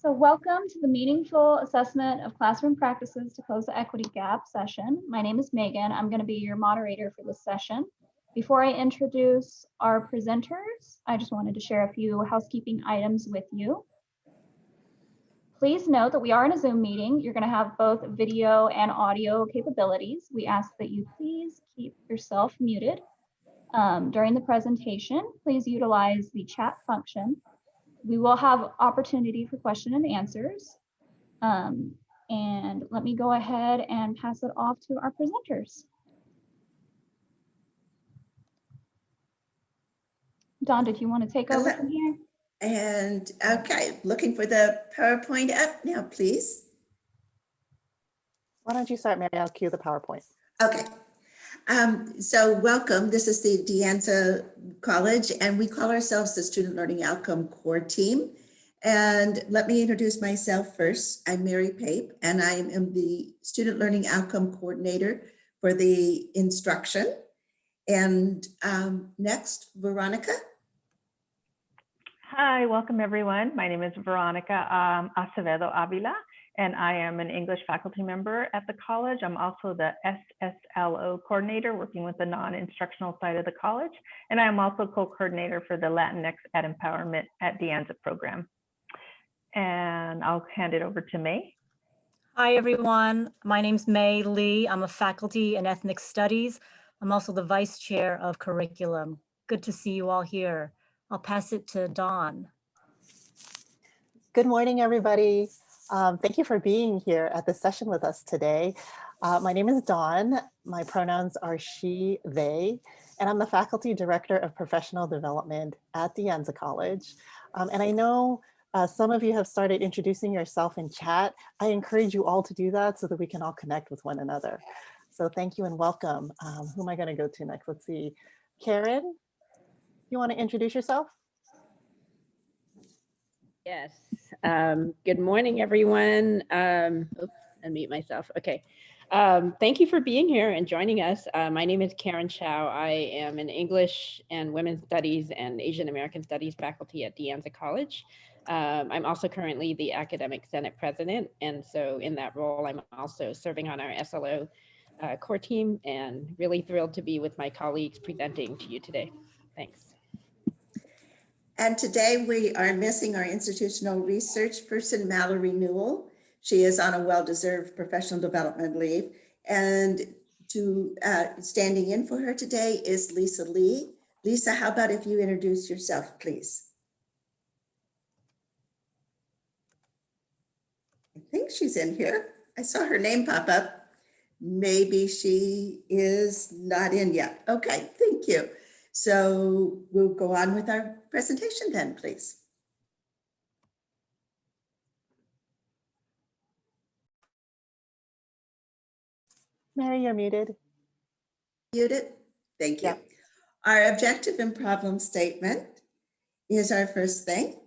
So welcome to the Meaningful Assessment of Classroom Practices to Close the Equity Gap session. My name is Megan. I'm going to be your moderator for this session. Before I introduce our presenters, I just wanted to share a few housekeeping items with you. Please note that we are in a Zoom meeting. You're going to have both video and audio capabilities. We ask that you please keep yourself muted. During the presentation, please utilize the chat function. We will have opportunity for question and answers. And let me go ahead and pass it off to our presenters. Dawn, did you want to take over from here? And okay, looking for the PowerPoint up now, please. Why don't you start, Mary? I'll cue the PowerPoint. Okay. So welcome. This is the Anza College, and we call ourselves the Student Learning Outcome Core Team. And let me introduce myself first. I'm Mary Pape, and I am the Student Learning Outcome Coordinator for the instruction. And next, Veronica. Hi, welcome everyone. My name is Veronica Acevedo Avila, and I am an English faculty member at the college. I'm also the SSLO coordinator working with the non-instructional side of the college. And I am also co-coordinator for the Latinx at Empowerment at the Anza program. And I'll hand it over to May. Hi, everyone. My name's May Lee. I'm a faculty in ethnic studies. I'm also the vice chair of curriculum. Good to see you all here. I'll pass it to Dawn. Good morning, everybody. Thank you for being here at this session with us today. My name is Dawn. My pronouns are she, they, and I'm the faculty director of professional development at the Anza College. And I know some of you have started introducing yourself in chat. I encourage you all to do that so that we can all connect with one another. So thank you and welcome. Who am I going to go to next? Let's see. Karen, you want to introduce yourself? Yes. Good morning, everyone. Oops, unmute myself. Okay. Thank you for being here and joining us. My name is Karen Chow. I am an English and Women's Studies and Asian American Studies faculty at the Anza College. I'm also currently the Academic Senate President. And so in that role, I'm also serving on our SLO core team and really thrilled to be with my colleagues presenting to you today. Thanks. And today we are missing our institutional research person, Mallory Newell. She is on a well-deserved professional development leave. And standing in for her today is Lisa Lee. Lisa, how about if you introduce yourself, please? I think she's in here. I saw her name pop up. Maybe she is not in yet. Okay, thank you. So we'll go on with our presentation then, please. Mary, you're muted. Muted? Thank you. Yeah. Our objective and problem statement is our first thing.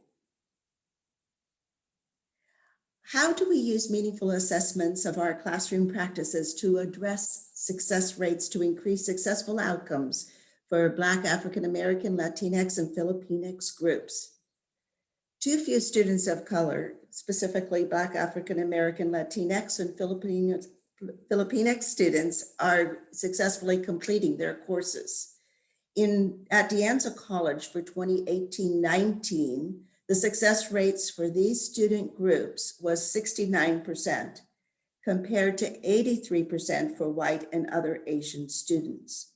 How do we use meaningful assessments of our classroom practices to address success rates to increase successful outcomes for Black, African American, Latinx, and Filipinx groups? Too few students of color, specifically Black, African American, Latinx, and Filipinx students, are successfully completing their courses. At the Anza College for 2018-19, the success rates for these student groups was 69%, compared to 83% for white and other Asian students.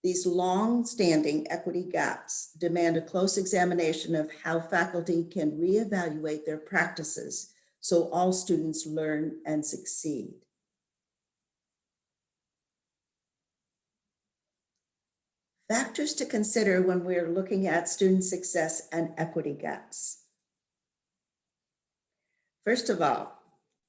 These long-standing equity gaps demand a close examination of how faculty can reevaluate their practices so all students learn and succeed. Factors to consider when we're looking at student success and equity gaps. First of all,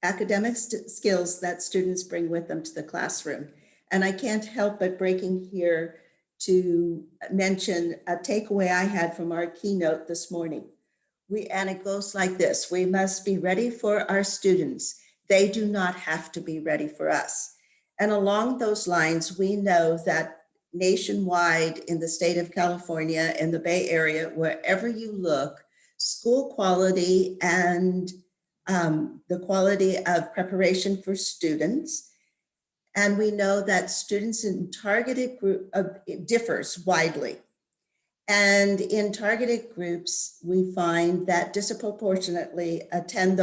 academic skills that students bring with them to the classroom. And I can't help but breaking here to mention a takeaway I had from our keynote this morning. And it goes like this: we must be ready for our students. They do not have to be ready for us. And along those lines, we know that nationwide in the state of California, in the Bay Area, wherever you look, school quality and the quality of preparation for students. And we know that students in targeted group it differs widely. And in targeted groups, we find that disproportionately attend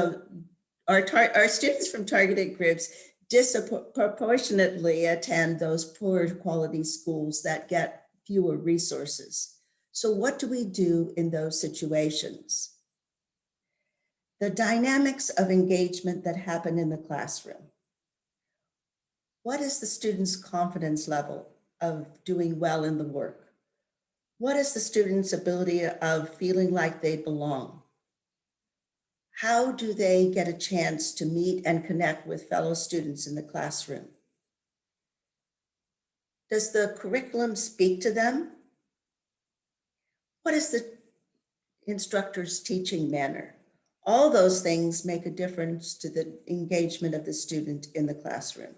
our students from targeted groups disproportionately attend those poor quality schools that get fewer resources. So what do we do in those situations? The dynamics of engagement that happen in the classroom. What is the student's confidence level of doing well in the work? What is the student's ability of feeling like they belong? How do they get a chance to meet and connect with fellow students in the classroom? Does the curriculum speak to them? What is the instructor's teaching manner? All those things make a difference to the engagement of the student in the classroom.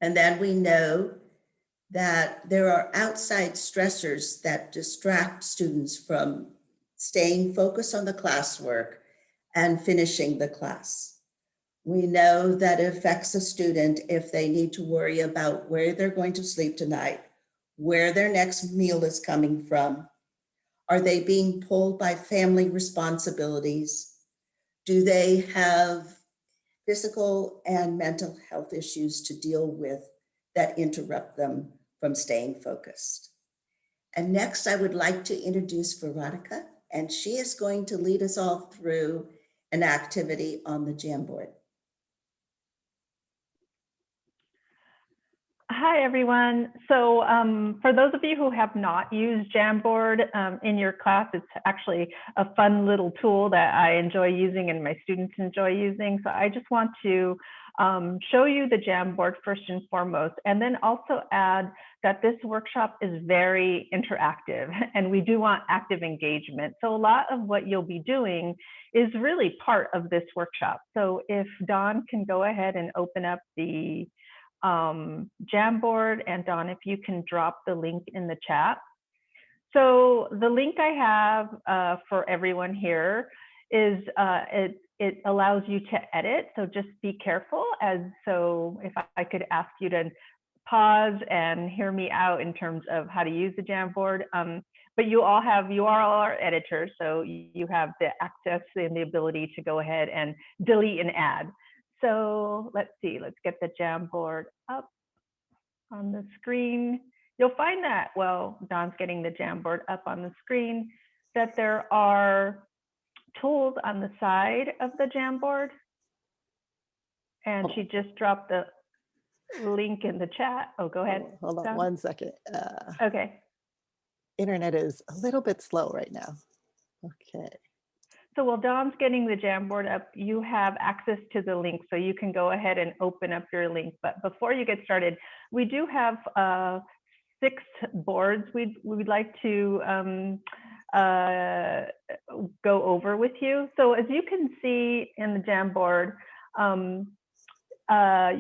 And then we know that there are outside stressors that distract students from staying focused on the classwork and finishing the class. We know that it affects a student if they need to worry about where they're going to sleep tonight, where their next meal is coming from. Are they being pulled by family responsibilities? Do they have physical and mental health issues to deal with that interrupt them from staying focused? And next, I would like to introduce Veronica, and she is going to lead us all through an activity on the Jamboard. Hi, everyone. So for those of you who have not used Jamboard in your class, it's actually a fun little tool that I enjoy using and my students enjoy using. So I just want to show you the Jamboard first and foremost, and then also add that this workshop is very interactive and we do want active engagement. So a lot of what you'll be doing is really part of this workshop. So if Dawn can go ahead and open up the Jamboard, and Dawn, if you can drop the link in the chat. So the link I have for everyone here is it allows you to edit. So just be careful. So if I could ask you to pause and hear me out in terms of how to use the Jamboard. But you are all our editors, so you have the access and the ability to go ahead and delete and add. So let's see, let's get the Jamboard up on the screen. You'll find that, well, Dawn's getting the Jamboard up on the screen, that there are tools on the side of the Jamboard. And she just dropped the link in the chat. Oh, go ahead. Hold on Dawn. 1 second. Okay. Internet is a little bit slow right now. Okay. So while Dawn's getting the Jamboard up, you have access to the link, so you can go ahead and open up your link. But before you get started, we do have 6 boards we'd like to go over with you. So as you can see in the Jamboard,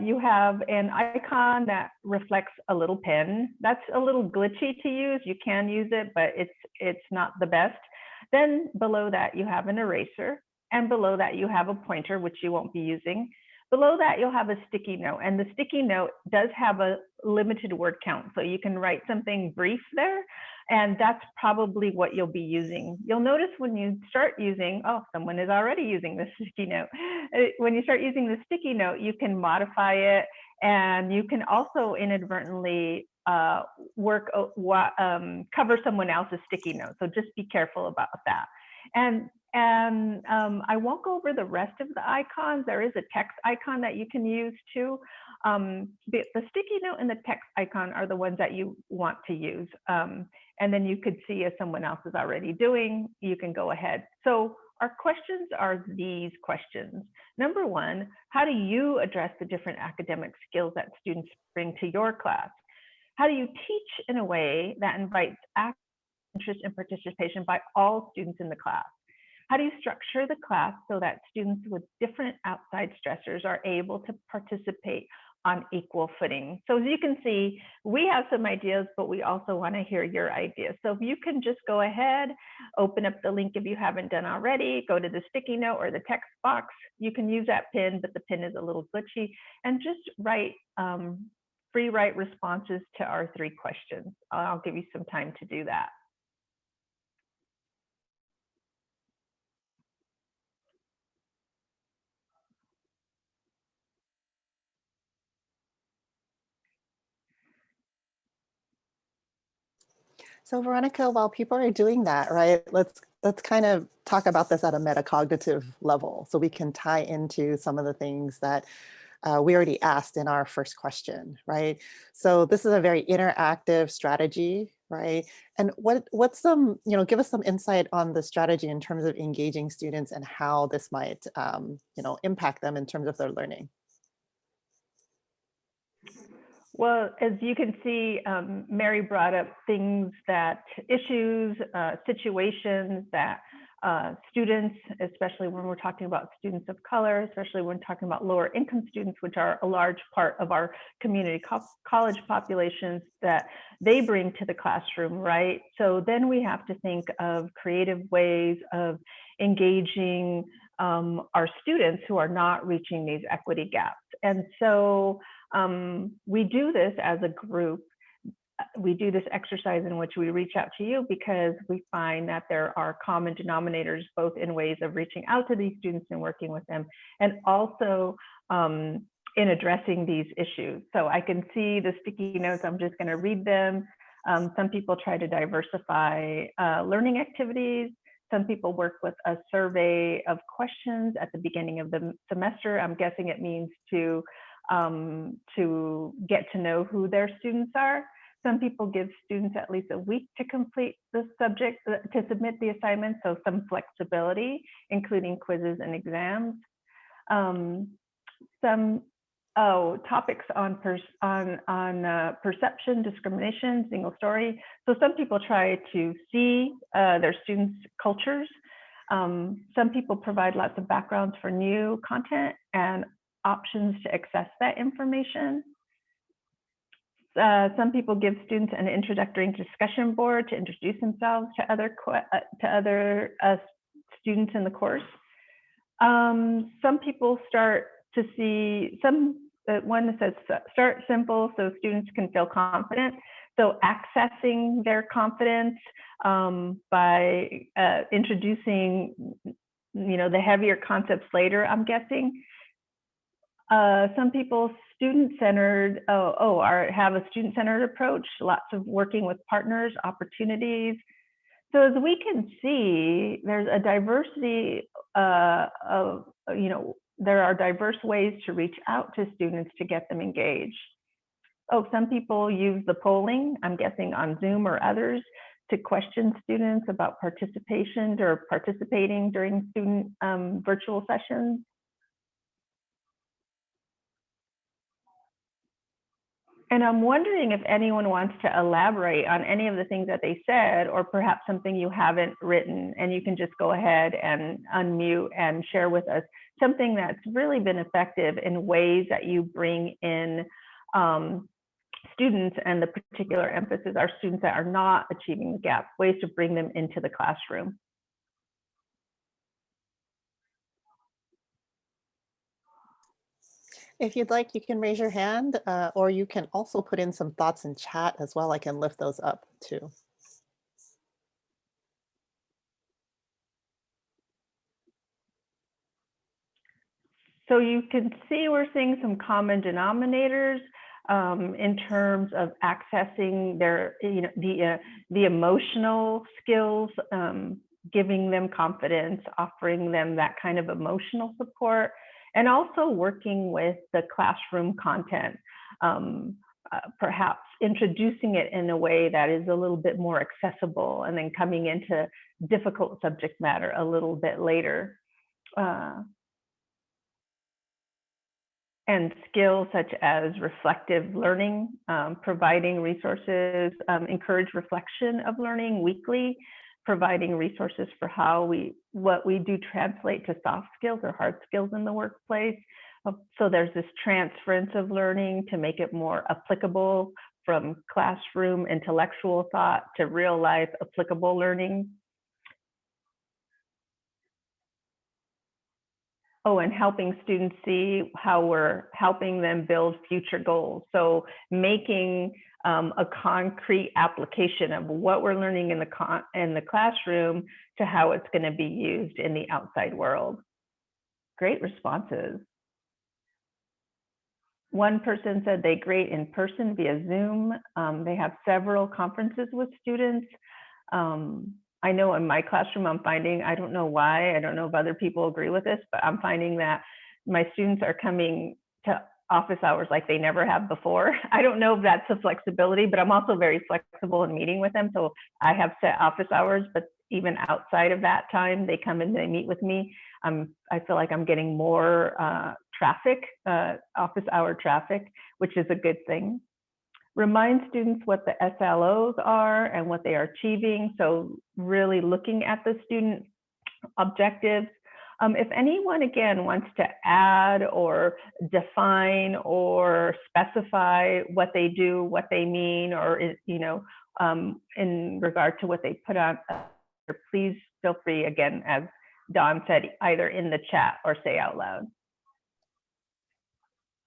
you have an icon that reflects a little pen. That's a little glitchy to use. You can use it, but it's not the best. Then below that, you have an eraser, and below that, you have a pointer, which you won't be using. Below that, you'll have a sticky note, and the sticky note does have a limited word count, so you can write something brief there, and that's probably what you'll be using. You'll notice when you start using, oh, someone is already using the sticky note. When you start using the sticky note, you can modify it, and you can also inadvertently cover someone else's sticky note. So just be careful about that. And I won't go over the rest of the icons. There is a text icon that you can use too. The sticky note and the text icon are the ones that you want to use. And then you could see if someone else is already doing, you can go ahead. So our questions are these questions. Number 1, how do you address the different academic skills that students bring to your class? How do you teach in a way that invites active interest and participation by all students in the class? How do you structure the class so that students with different outside stressors are able to participate on equal footing. So as you can see, we have some ideas, but we also want to hear your ideas. So if you can just go ahead, open up the link if you haven't done already, go to the sticky note or the text box. You can use that pin, but the pin is a little glitchy, and just write free write responses to our 3 questions. I'll give you some time to do that. So Veronica, while people are doing that, right, let's kind of talk about this at a metacognitive level so we can tie into some of the things that we already asked in our first question, right? So this is a very interactive strategy, right? And what's some, give us some insight on the strategy in terms of engaging students and how this might, impact them in terms of their learning. Well, as you can see, Mary brought up things that issues, situations that students, especially when we're talking about students of color, especially when talking about lower income students, which are a large part of our community college populations, that they bring to the classroom, right? So then we have to think of creative ways of engaging our students who are not reaching these equity gaps. And so we do this as a group. We do this exercise in which we reach out to you because we find that there are common denominators, both in ways of reaching out to these students and working with them, and also in addressing these issues. So I can see the sticky notes, I'm just going to read them. Some people try to diversify learning activities. Some people work with a survey of questions at the beginning of the semester. I'm guessing it means to get to know who their students are. Some people give students at least a week to complete the subject, to submit the assignment, so some flexibility, including quizzes and exams. Some topics on perception, discrimination, single story. So some people try to see their students' cultures. Some people provide lots of backgrounds for new content and options to access that information. Some people give students an introductory discussion board to introduce themselves to other students in the course. Some people start to see one that says start simple so students can feel confident. So accessing their confidence by introducing, the heavier concepts later, I'm guessing. Some people student-centered, have a student-centered approach, lots of working with partners, opportunities. So as we can see, there's a diversity there are diverse ways to reach out to students to get them engaged. Some people use the polling, I'm guessing on Zoom or others, to question students about participation or participating during student virtual sessions. And I'm wondering if anyone wants to elaborate on any of the things that they said, or perhaps something you haven't written, and you can just go ahead and unmute and share with us something that's really been effective in ways that you bring in students, and the particular emphasis are students that are not achieving the gap, ways to bring them into the classroom. If you'd like, you can raise your hand, or you can also put in some thoughts in chat as well. I can lift those up too. So you can see we're seeing some common denominators in terms of accessing their, the emotional skills, giving them confidence, offering them that kind of emotional support, and also working with the classroom content, perhaps introducing it in a way that is a little bit more accessible, and then coming into difficult subject matter a little bit later. And skills such as reflective learning, providing resources, encourage reflection of learning weekly, providing resources for how what we do translate to soft skills or hard skills in the workplace, So there's this transference of learning to make it more applicable from classroom intellectual thought to real life applicable learning. Oh, and helping students see how we're helping them build future goals. So making a concrete application of what we're learning in the classroom to how it's going to be used in the outside world. Great responses. One person said they grade in person via Zoom. They have several conferences with students. I know in my classroom, I'm finding, I don't know why, I don't know if other people agree with this, but I'm finding that my students are coming to office hours like they never have before. I don't know if that's a flexibility, but I'm also very flexible in meeting with them. So I have set office hours, but even outside of that time, they come and they meet with me. I feel like I'm getting more traffic, office hour traffic, which is a good thing. Remind students what the SLOs are and what they are achieving. So really looking at the student objectives. If anyone, again, wants to add or define or specify what they do, what they mean, or, you know, in regard to what they put on, please feel free, again, as Dawn said, either in the chat or say out loud.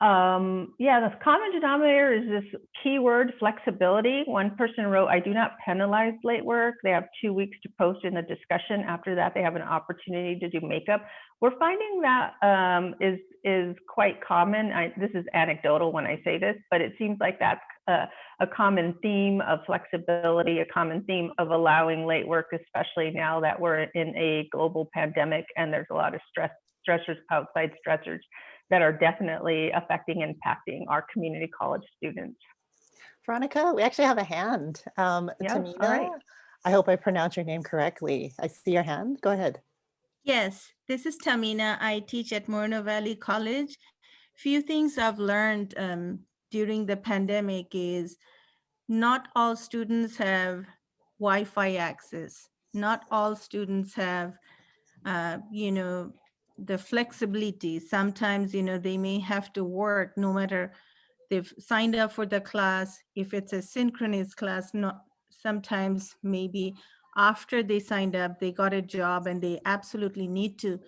Yeah, the common denominator is this keyword flexibility. One person wrote, I do not penalize late work. They have 2 weeks to post in the discussion. After that, they have an opportunity to do makeup. We're finding that is quite common. This is anecdotal when I say this, but it seems like that's a common theme of flexibility, a common theme of allowing late work, especially now that we're in a global pandemic and there's a lot of stressors, outside stressors that are definitely affecting and impacting our community college students. Veronica, we actually have a hand. Yeah, Tamina, all right. I hope I pronounced your name correctly. I see your hand. Go ahead. Yes, this is Tamina. I teach at Moreno Valley College. Few things I've learned during the pandemic is not all students have Wi-Fi access. Not all students have, you know, the flexibility. Sometimes, you know, they may have to work no matter they've signed up for the class. If it's a synchronous class, not sometimes maybe after they signed up, they got a job and they absolutely need to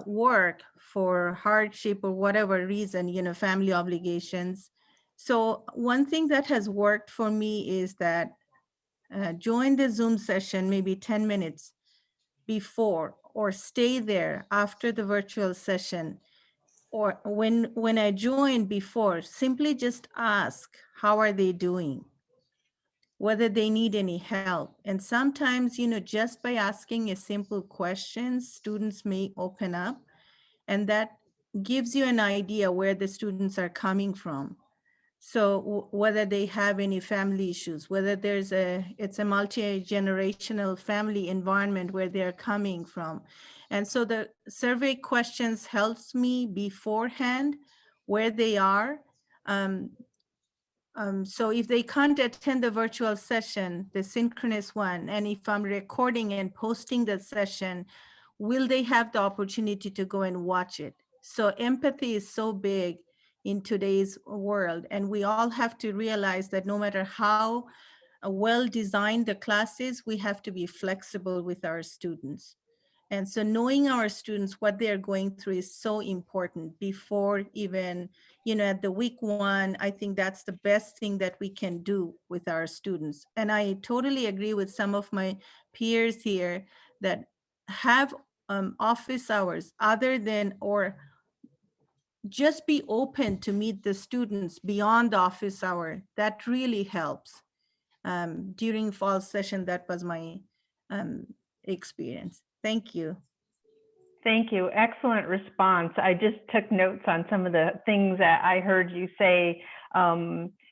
work for hardship or whatever reason, you know, family obligations. So one thing that has worked for me is that join the Zoom session maybe 10 minutes before or stay there after the virtual session. Or when I join before, simply just ask, how are they doing? Whether they need any help. And sometimes, you know, just by asking a simple question, students may open up, and that gives you an idea where the students are coming from. So whether they have any family issues, whether it's a multi-generational family environment where they're coming from. And so the survey questions helps me beforehand where they are. So if they can't attend the virtual session, the synchronous one, and if I'm recording and posting the session, will they have the opportunity to go and watch it? So empathy is so big in today's world, and we all have to realize that no matter how well designed the class is, we have to be flexible with our students. And so knowing our students, what they're going through is so important before even, you know, at the week one. I think that's the best thing that we can do with our students. And I totally agree with some of my peers here that have office hours other than, or just be open to meet the students beyond the office hour. That really helps. During fall session, that was my experience. Thank you. Thank you. Excellent response. I just took notes on some of the things that I heard you say.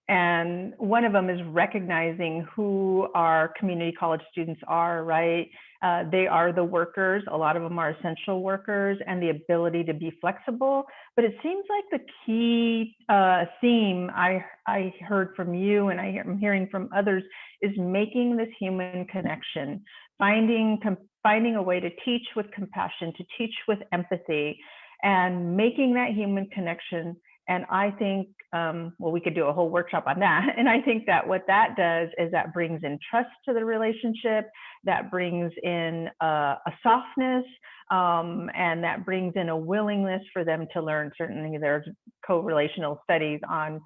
And one of them is recognizing who our community college students are, right? They are the workers. A lot of them are essential workers, and the ability to be flexible. But it seems like the key theme I heard from you, and I'm hearing from others, is making this human connection, finding a way to teach with compassion, to teach with empathy. and making that human connection. And I think, well, we could do a whole workshop on that. And I think that what that does is that brings in trust to the relationship, that brings in a softness, and that brings in a willingness for them to learn. Certainly there's co-relational studies on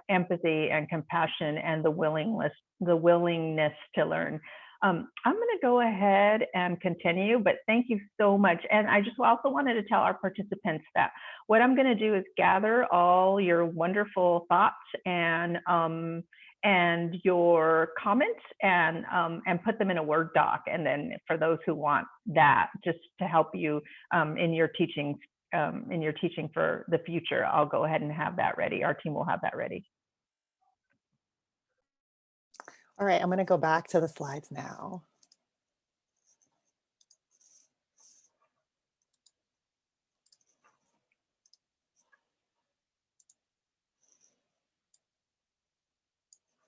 empathy and compassion and the willingness to learn. I'm going to go ahead and continue, but thank you so much. And I just also wanted to tell our participants that what I'm going to do is gather all your wonderful thoughts and your comments and put them in a Word doc. And then for those who want that, just to help you in your teaching for the future, I'll go ahead and have that ready. Our team will have that ready. All right, I'm going to go back to the slides now.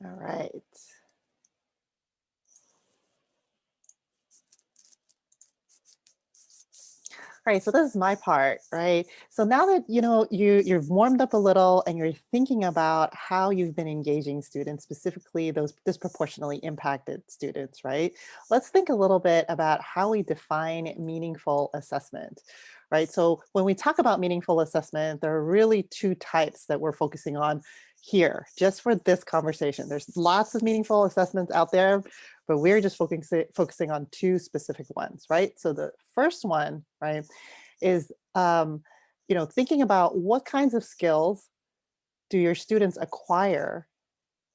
All right. All right, so this is my part, right? So now that you've warmed up a little and you're thinking about how you've been engaging students, specifically those disproportionately impacted students, right? Let's think a little bit about how we define meaningful assessment, right? So when we talk about meaningful assessment, there are really two types that we're focusing on here, just for this conversation. There's lots of meaningful assessments out there, but we're just focusing on two specific ones, right? So the first one, right, is thinking about what kinds of skills do your students acquire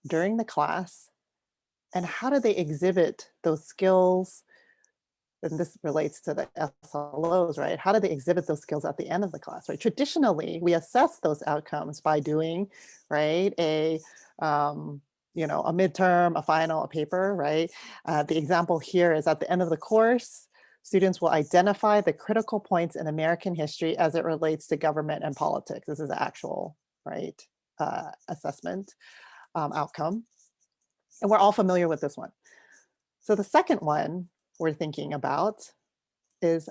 during the class, and how do they exhibit those skills? And this relates to the SLOs, right? How do they exhibit those skills at the end of the class, right? Traditionally, we assess those outcomes by doing, right, a midterm, a final, a paper, right? The example here is at the end of the course, students will identify the critical points in American history as it relates to government and politics. This is the actual, right, assessment outcome. And we're all familiar with this one. So the second one we're thinking about is,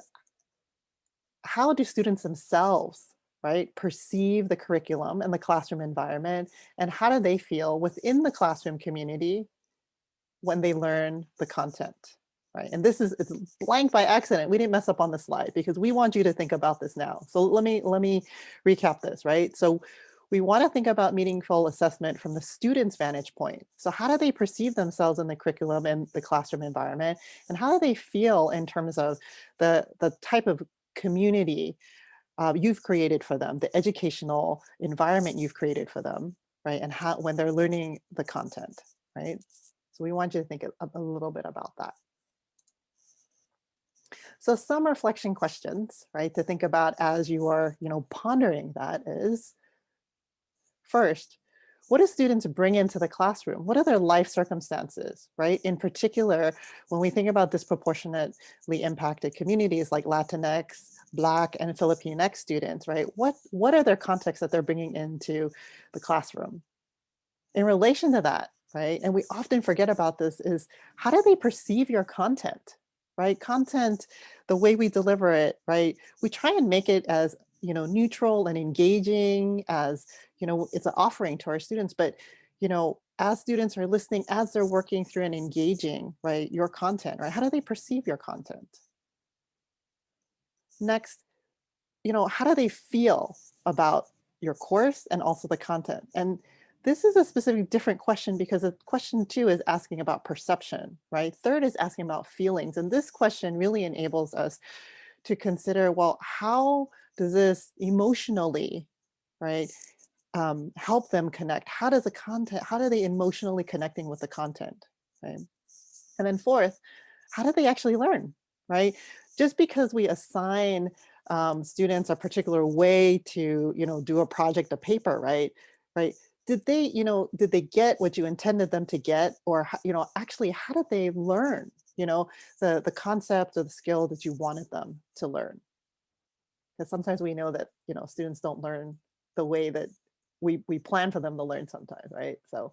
how do students themselves, right, perceive the curriculum and the classroom environment, and how do they feel within the classroom community when they learn the content, right? And this is, it's blank by accident. We didn't mess up on the slide because we want you to think about this now. So let me recap this, right? So we want to think about meaningful assessment from the student's vantage point. So how do they perceive themselves in the curriculum and the classroom environment? And how do they feel in terms of the type of community you've created for them, the educational environment you've created for them, right? And how, when they're learning the content, right? So we want you to think a little bit about that. So some reflection questions, right, to think about as you are, pondering that is, first, what do students bring into the classroom? What are their life circumstances, right? In particular, when we think about disproportionately impacted communities like Latinx, Black, and Filipinx students, right? What are their contexts that they're bringing into the classroom? In relation to that, right, and we often forget about this, is how do they perceive your content, right? Content, the way we deliver it, right? We try and make it as, neutral and engaging as, it's an offering to our students, but, as students are listening, as they're working through and engaging, right, your content, right? How do they perceive your content? Next, how do they feel about your course and also the content? And this is a specific different question because question 2 is asking about perception, right? Third is asking about feelings. And this question really enables us to consider, well, how does this emotionally, right, help them connect? How does the content, how are they emotionally connecting with the content, right? And then fourth, how do they actually learn, right? Just because we assign students a particular way to, do a project, a paper, right? Did they get what you intended them to get? Or, actually, how did they learn, the concept or the skill that you wanted them to learn? Because sometimes we know that, students don't learn the way that we plan for them to learn sometimes, right? So,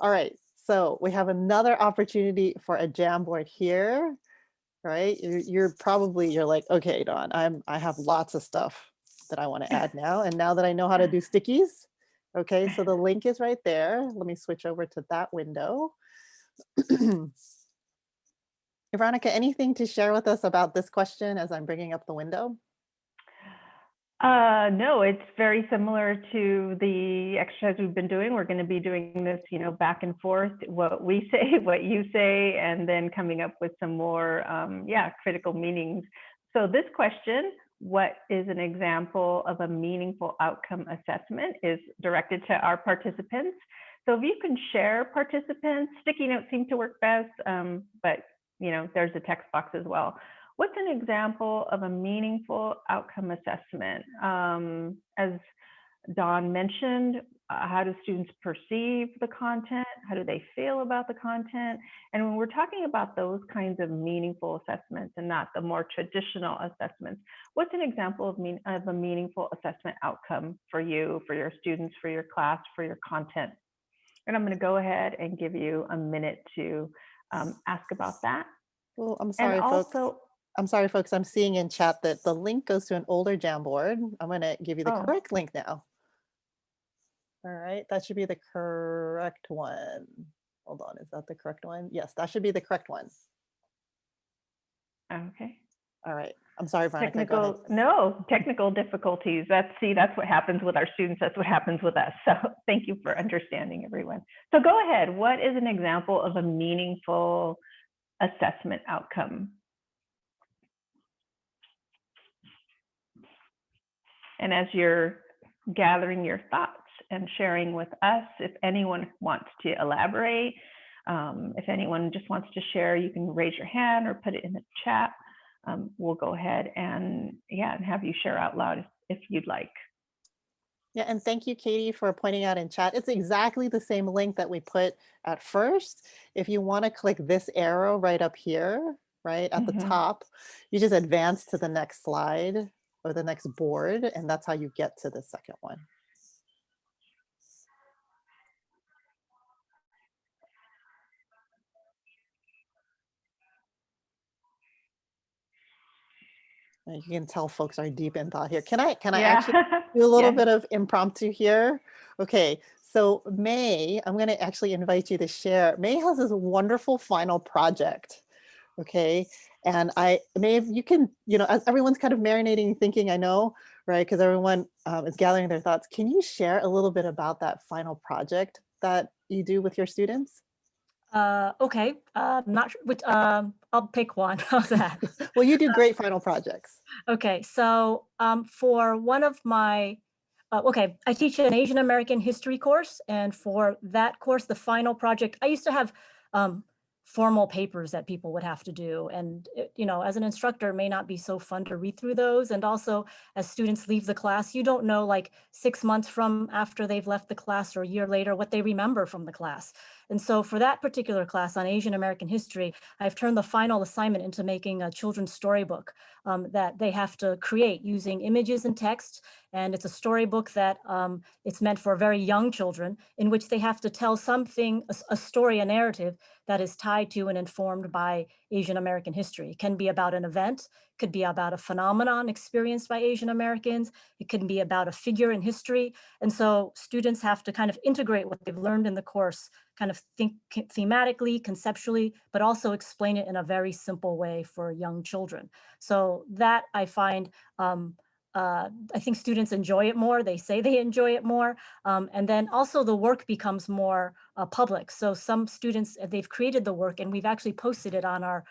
all right. So we have another opportunity for a Jamboard here, right? You're like, okay, Dawn, I have lots of stuff that I want to add now. And now that I know how to do stickies, okay, so the link is right there. Let me switch over to that window. Veronica, anything to share with us about this question as I'm bringing up the window? No, it's very similar to the exercise we've been doing. We're going to be doing this, back and forth, what we say, what you say, and then coming up with some more, critical meanings. So this question, what is an example of a meaningful outcome assessment, is directed to our participants. So if you can share participants, sticky notes seem to work best, but there's a text box as well. What's an example of a meaningful outcome assessment? As Dawn mentioned, how do students perceive the content? How do they feel about the content? And when we're talking about those kinds of meaningful assessments and not the more traditional assessments, what's an example of a meaningful assessment outcome for you, for your students, for your class, for your content? And I'm going to go ahead and give you a minute to ask about that. Oh, I'm sorry, folks. I'm sorry, folks. I'm seeing in chat that the link goes to an older Jamboard. I'm going to give you the correct link now. All right, that should be the correct one. Hold on, is that the correct one? Yes, that should be the correct one. Okay. All right. I'm sorry, Veronica. Technical difficulties. That's what happens with our students. That's what happens with us. So thank you for understanding, everyone. So go ahead. What is an example of a meaningful assessment outcome? And as you're gathering your thoughts and sharing with us, if anyone wants to elaborate, if anyone just wants to share, you can raise your hand or put it in the chat. We'll go ahead and have you share out loud if you'd like. Yeah, and thank you, Katie, for pointing out in chat. It's exactly the same link that we put at first. If you want to click this arrow right up here, right at the top, you just advance to the next slide or the next board, and that's how you get to the second one. You can tell folks are deep in thought here. Can I actually do a little bit of impromptu here? Okay, so May, I'm going to actually invite you to share. May has this wonderful final project. Okay, and May, you can, as everyone's kind of marinating, thinking, I know, right? Because everyone is gathering their thoughts. Can you share a little bit about that final project that you do with your students? Okay, not sure which, I'll pick one. How's that? Well, you do great final projects. Okay, so for one of my, I teach an Asian American history course, and for that course, the final project, I used to have formal papers that people would have to do, and as an instructor, it may not be so fun to read through those, and also as students leave the class, you don't know, like 6 months from after they've left the class or a year later what they remember from the class. And so for that particular class on Asian American history, I've turned the final assignment into making a children's storybook that they have to create using images and text. And it's a storybook that it's meant for very young children, in which they have to tell something, a story, a narrative that is tied to and informed by Asian American history. It can be about an event, could be about a phenomenon experienced by Asian Americans. It can be about a figure in history. And so students have to kind of integrate what they've learned in the course, kind of think thematically, conceptually, but also explain it in a very simple way for young children. So that I find, I think students enjoy it more. They say they enjoy it more. And then also the work becomes more public. So some students, they've created the work and we've actually posted it on our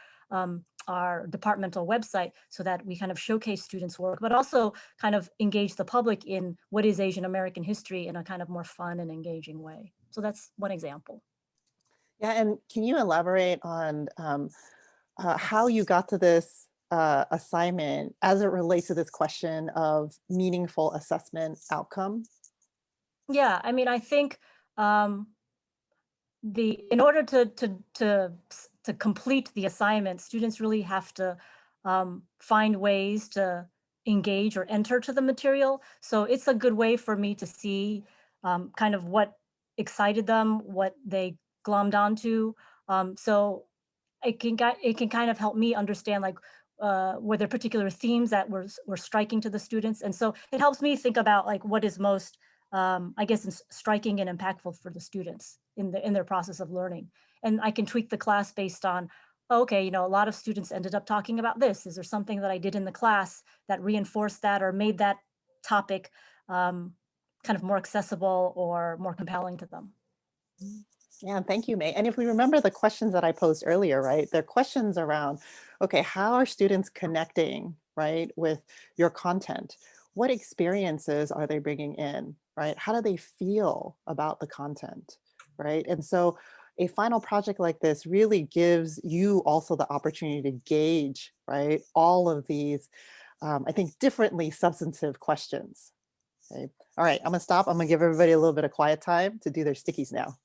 departmental website so that we kind of showcase students' work, but also kind of engage the public in what is Asian American history in a kind of more fun and engaging way. So that's one example. Yeah, and can you elaborate on how you got to this assignment as it relates to this question of meaningful assessment outcome? Yeah, I mean, I think in order to complete the assignment, students really have to find ways to engage or enter to the material. So it's a good way for me to see kind of what excited them, what they glommed onto. So it can kind of help me understand like were there particular themes that were striking to the students? And so it helps me think about like what is most, I guess, striking and impactful for the students in their process of learning. And I can tweak the class based on, okay, you know, a lot of students ended up talking about this. Is there something that I did in the class that reinforced that or made that topic kind of more accessible or more compelling to them? Yeah, thank you, May. And if we remember the questions that I posed earlier, right, they're questions around, okay, how are students connecting, right, with your content? What experiences are they bringing in, right? How do they feel about the content, right? And so a final project like this really gives you also the opportunity to gauge, right, all of these, I think, differently substantive questions. Okay. All right, I'm gonna stop. I'm gonna give everybody a little bit of quiet time to do their stickies now.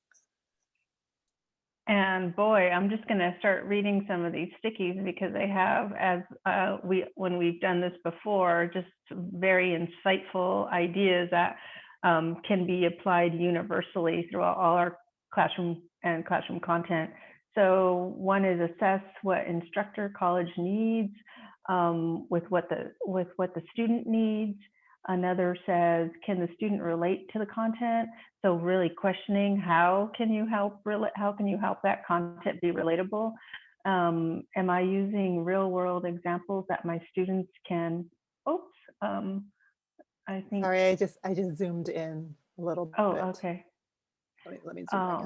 And boy, I'm just going to start reading some of these stickies because they have, as when we've done this before, just very insightful ideas that can be applied universally throughout all our classroom and classroom content. So one is assess what instructor college needs with what the student needs. Another says, can the student relate to the content? So really questioning how can you help that content be relatable? Am I using real world examples that my students can, I think. Sorry, I just zoomed in a little Oh, bit. okay. Let me zoom back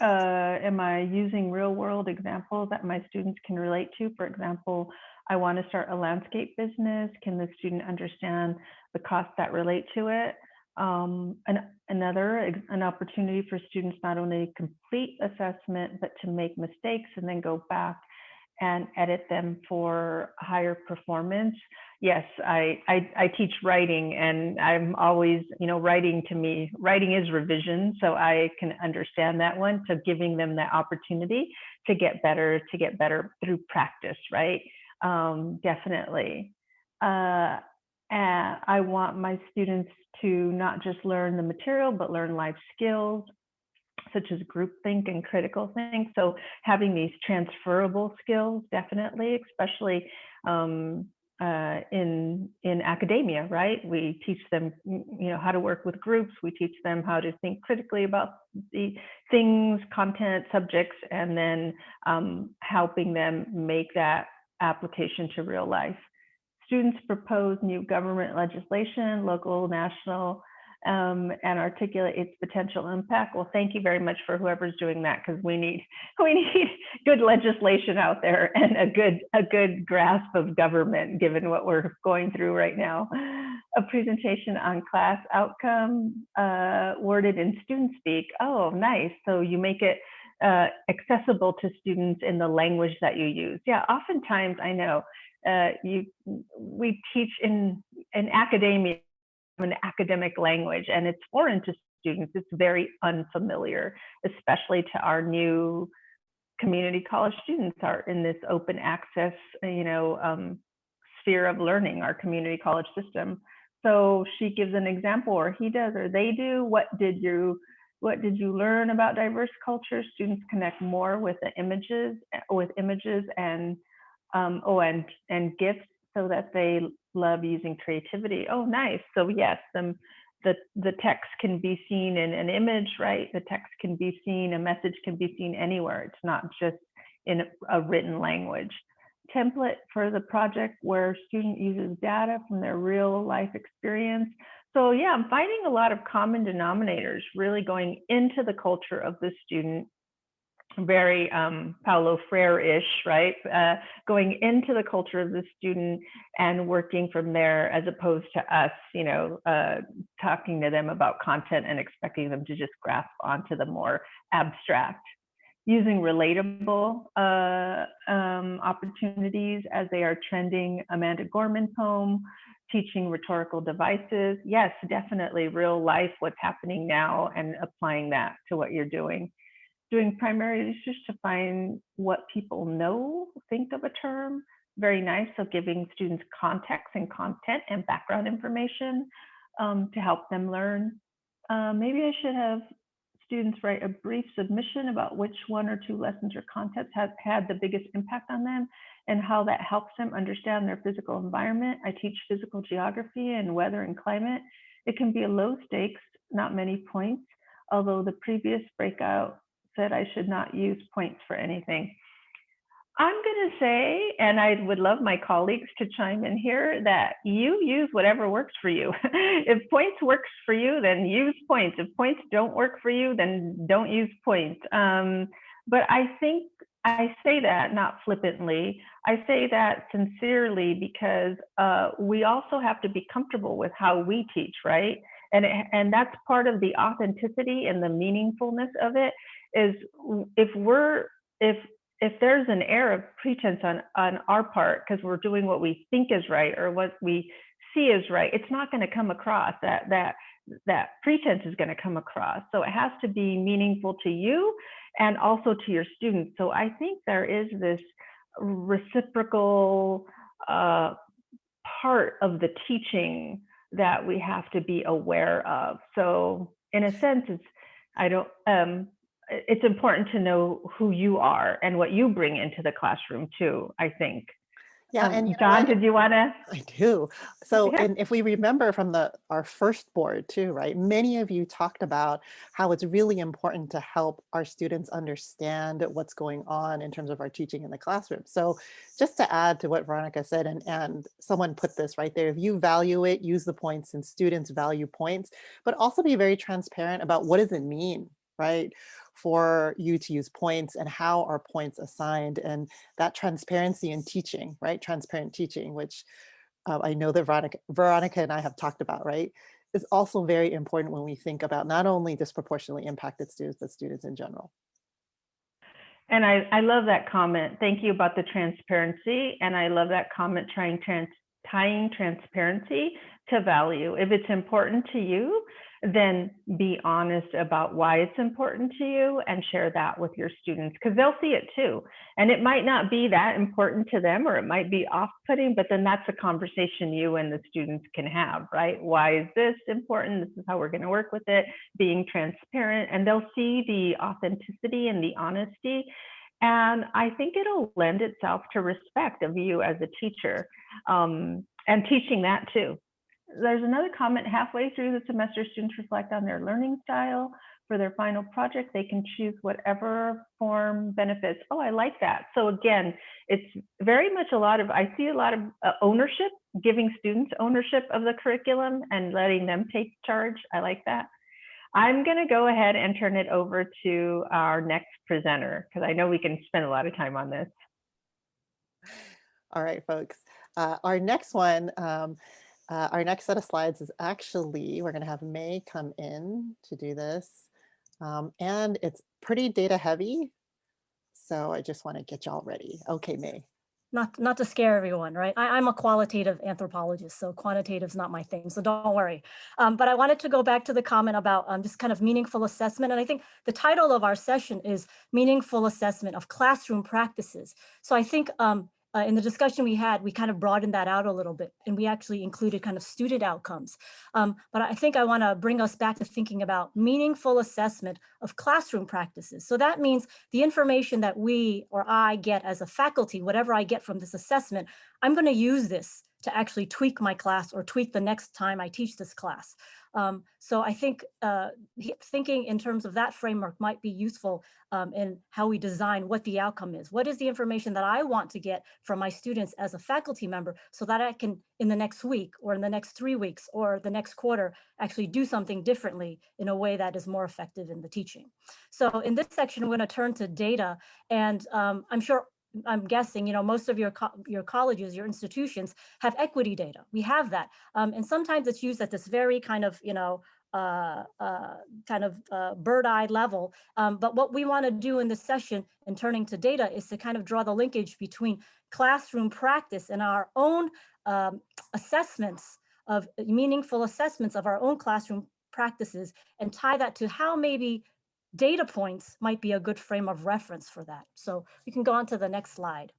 out. Am I using real world examples that my students can relate to? For example, I want to start a landscape business. Can the student understand the costs that relate to it? An opportunity for students not only complete assessment, but to make mistakes and then go back and edit them for higher performance. Yes, I teach writing, and I'm always, writing to me, writing is revision, so I can understand that one. So giving them that opportunity to get better through practice, right? Definitely. And I want my students to not just learn the material, but learn life skills, such as groupthink and critical think. So having these transferable skills, definitely, especially in academia, right? We teach them, how to work with groups. We teach them how to think critically about the things, content, subjects, and then helping them make that application to real life. Students propose new government legislation, local, national, and articulate its potential impact. Well, thank you very much for whoever's doing that, because we need good legislation out there and a good grasp of government, given what we're going through right now. A presentation on class outcome, worded in student speak. Oh, nice. So you make it accessible to students in the language that you use. Yeah, oftentimes I know we teach in academia, an academic language, and it's foreign to students. It's very unfamiliar, especially to our new community college students are in this open access, sphere of learning, our community college system. So she gives an example, or he does, or they do. What did you learn about diverse cultures? Students connect more with the images, and gifts, so that they love using creativity. Oh, nice. So yes, the text can be seen in an image, right? The text can be seen, a message can be seen anywhere. It's not just in a written language. Template for the project where student uses data from their real life experience. So yeah, I'm finding a lot of common denominators, really going into the culture of the student, very Paulo Freire-ish, right? Going into the culture of the student and working from there, as opposed to us, talking to them about content and expecting them to just grasp onto the more abstract. Using relatable opportunities as they are trending. Amanda Gorman poem, teaching rhetorical devices. Yes, definitely real life, what's happening now, and applying that to what you're doing. Doing primary research to find what people think of a term. Very nice. So giving students context and content and background information to help them learn. Maybe I should have students write a brief submission about which one or two lessons or concepts have had the biggest impact on them, and how that helps them understand their physical environment. I teach physical geography and weather and climate. It can be a low stakes, not many points, although the previous breakout said I should not use points for anything. I'm going to say, and I would love my colleagues to chime in here, that you use whatever works for you. If points works for you, then use points. If points don't work for you, then don't use points. But I think I say that not flippantly. I say that sincerely because we also have to be comfortable with how we teach, right? And that's part of the authenticity and the meaningfulness of it. Is if there's an air of pretense on our part because we're doing what we think is right or what we see is right, it's not going to come across. That pretense is going to come across. So it has to be meaningful to you and also to your students. So I think there is this reciprocal part of the teaching that we have to be aware of. So in a sense, it's important to know who you are and what you bring into the classroom too, I think. Yeah, and John, did you want to? I do. So, Yeah. and if we remember from our first board too, right? Many of you talked about how it's really important to help our students understand what's going on in terms of our teaching in the classroom. So just to add to what Veronica said, and someone put this right there, if you value it, use the points, and students value points, but also be very transparent about what does it mean, right? For you to use points and how are points assigned, and that transparency in teaching, right? Transparent teaching, which I know that Veronica and I have talked about, right? Is also very important when we think about not only disproportionately impacted students, but students in general. And I love that comment. Thank you about the transparency. And I love that comment tying transparency to value. If it's important to you, then be honest about why it's important to you and share that with your students because they'll see it too. And it might not be that important to them or it might be off-putting, but then that's a conversation you and the students can have, right? Why is this important? This is how we're going to work with it, being transparent, and they'll see the authenticity and the honesty. And I think it'll lend itself to respect of you as a teacher and teaching that too. There's another comment halfway through the semester, students reflect on their learning style. For their final project, they can choose whatever form benefits. Oh, I like that. So again, it's very much I see a lot of ownership, giving students ownership of the curriculum and letting them take charge. I like that. I'm going to go ahead and turn it over to our next presenter because I know we can spend a lot of time on this. All right, folks. Our next one, our next set of slides is actually, we're going to have May come in to do this. And it's pretty data heavy. So I just want to get y'all ready. Okay, May. Not to scare everyone, right? I'm a qualitative anthropologist, so quantitative is not my thing, so don't worry. But I wanted to go back to the comment about just kind of meaningful assessment. And I think the title of our session is Meaningful Assessment of Classroom Practices. So I think in the discussion we had, we kind of broadened that out a little bit, and we actually included kind of student outcomes. But I think I want to bring us back to thinking about meaningful assessment of classroom practices. So that means the information that we or I get as a faculty, whatever I get from this assessment, I'm going to use this to actually tweak my class or tweak the next time I teach this class. So I think thinking in terms of that framework might be useful in how we design what the outcome is. What is the information that I want to get from my students as a faculty member so that I can, in the next week or in the next 3 weeks or the next quarter, actually do something differently in a way that is more effective in the teaching. So in this section, we're going to turn to data, and I'm guessing, most of your colleges, your institutions have equity data. We have that. And sometimes it's used at this very kind of, bird-eye level. But what we want to do in this session in turning to data is to kind of draw the linkage between classroom practice and our own assessments of meaningful assessments of our own classroom practices and tie that to how maybe data points might be a good frame of reference for that. So we can go on to the next slide.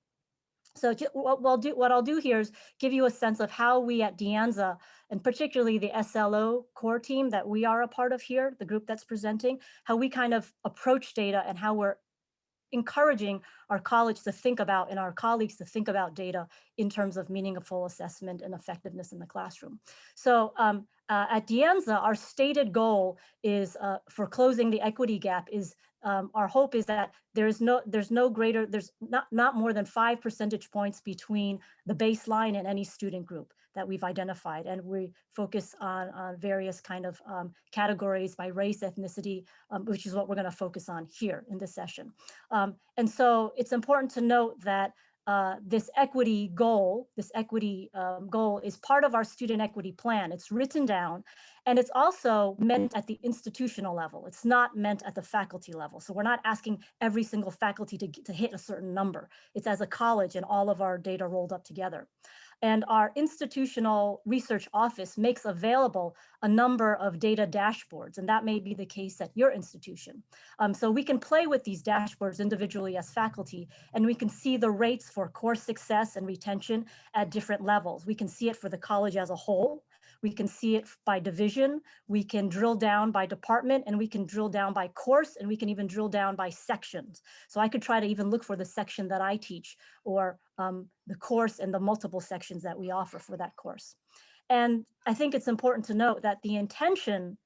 So what I'll do here is give you a sense of how we at Anza, and particularly the SLO core team that we are a part of here, the group that's presenting, how we kind of approach data and how we're encouraging our college to think about and our colleagues to think about data in terms of meaningful assessment and effectiveness in the classroom. So at De Anza, our stated goal is for closing the equity gap is our hope is that there's not more than 5 percentage points between the baseline and any student group that we've identified. And we focus on various kind of categories by race, ethnicity, which is what we're going to focus on here in this session. And so it's important to note that this equity goal is part of our student equity plan. It's written down, and it's also meant at the institutional level. It's not meant at the faculty level. So we're not asking every single faculty to hit a certain number. It's as a college and all of our data rolled up together. And our institutional research office makes available a number of data dashboards, and that may be the case at your institution. So we can play with these dashboards individually as faculty, and we can see the rates for course success and retention at different levels. We can see it for the college as a whole. We can see it by division. We can drill down by department, and we can drill down by course, and we can even drill down by sections. So I could try to even look for the section that I teach, or the course and the multiple sections that we offer for that course. And I think it's important to note that the intention